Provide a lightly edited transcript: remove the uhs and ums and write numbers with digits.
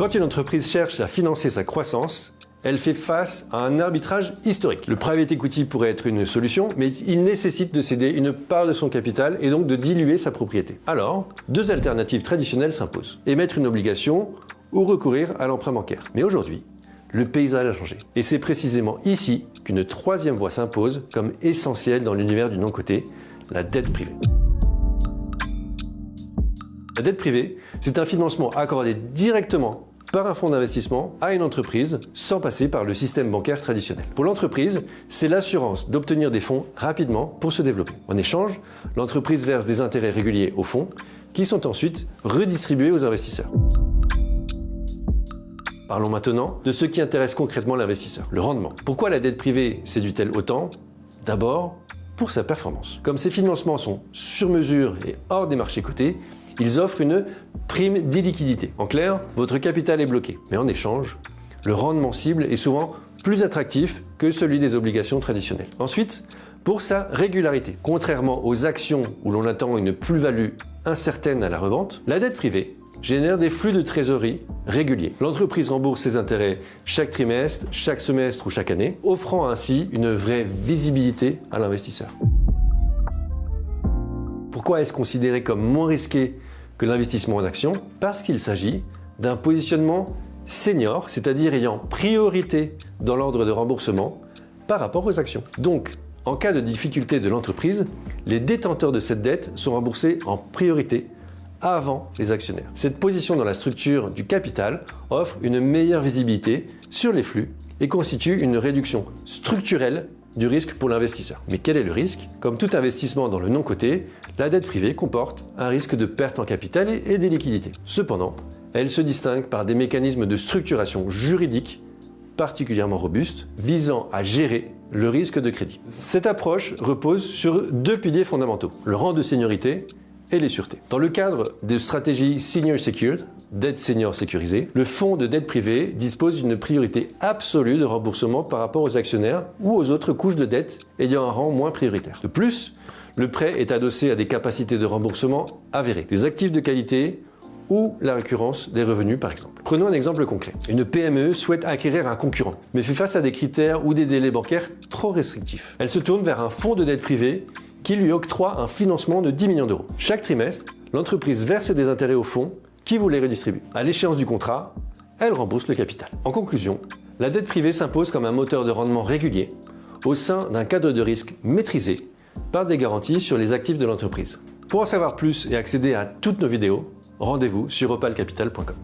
Quand une entreprise cherche à financer sa croissance, elle fait face à un arbitrage historique. Le private equity pourrait être une solution, mais il nécessite de céder une part de son capital et donc de diluer sa propriété. Alors, deux alternatives traditionnelles s'imposent. Émettre une obligation ou recourir à l'emprunt bancaire. Mais aujourd'hui, le paysage a changé. Et c'est précisément ici qu'une troisième voie s'impose comme essentielle dans l'univers du non-coté, la dette privée. La dette privée, c'est un financement accordé directement par un fonds d'investissement à une entreprise sans passer par le système bancaire traditionnel. Pour l'entreprise, c'est l'assurance d'obtenir des fonds rapidement pour se développer. En échange, l'entreprise verse des intérêts réguliers aux fonds qui sont ensuite redistribués aux investisseurs. Parlons maintenant de ce qui intéresse concrètement l'investisseur, le rendement. Pourquoi la dette privée séduit-elle autant? D'abord, pour sa performance. Comme ces financements sont sur mesure et hors des marchés cotés, ils offrent une prime d'illiquidité. En clair, votre capital est bloqué, mais en échange, le rendement cible est souvent plus attractif que celui des obligations traditionnelles. Ensuite, pour sa régularité. Contrairement aux actions où l'on attend une plus-value incertaine à la revente, la dette privée génère des flux de trésorerie réguliers. L'entreprise rembourse ses intérêts chaque trimestre, chaque semestre ou chaque année, offrant ainsi une vraie visibilité à l'investisseur. Pourquoi est-ce considéré comme moins risqué que l'investissement en actions? Parce qu'il s'agit d'un positionnement senior, c'est-à-dire ayant priorité dans l'ordre de remboursement par rapport aux actions. Donc, en cas de difficulté de l'entreprise, les détenteurs de cette dette sont remboursés en priorité avant les actionnaires. Cette position dans la structure du capital offre une meilleure visibilité sur les flux et constitue une réduction structurelle du risque pour l'investisseur. Mais quel est le risque? Comme tout investissement dans le non-coté, la dette privée comporte un risque de perte en capital et des liquidités. Cependant, elle se distingue par des mécanismes de structuration juridique particulièrement robustes visant à gérer le risque de crédit. Cette approche repose sur deux piliers fondamentaux, le rang de seniorité et les sûretés. Dans le cadre de stratégies senior secured, dette senior sécurisée, le fonds de dette privée dispose d'une priorité absolue de remboursement par rapport aux actionnaires ou aux autres couches de dette ayant un rang moins prioritaire. De plus, le prêt est adossé à des capacités de remboursement avérées, des actifs de qualité ou la récurrence des revenus par exemple. Prenons un exemple concret. Une PME souhaite acquérir un concurrent, mais fait face à des critères ou des délais bancaires trop restrictifs. Elle se tourne vers un fonds de dette privée qui lui octroie un financement de 10 millions d'euros. Chaque trimestre, l'entreprise verse des intérêts au fonds qui vous les redistribue. À l'échéance du contrat, elle rembourse le capital. En conclusion, la dette privée s'impose comme un moteur de rendement régulier au sein d'un cadre de risque maîtrisé par des garanties sur les actifs de l'entreprise. Pour en savoir plus et accéder à toutes nos vidéos, rendez-vous sur opalcapital.com.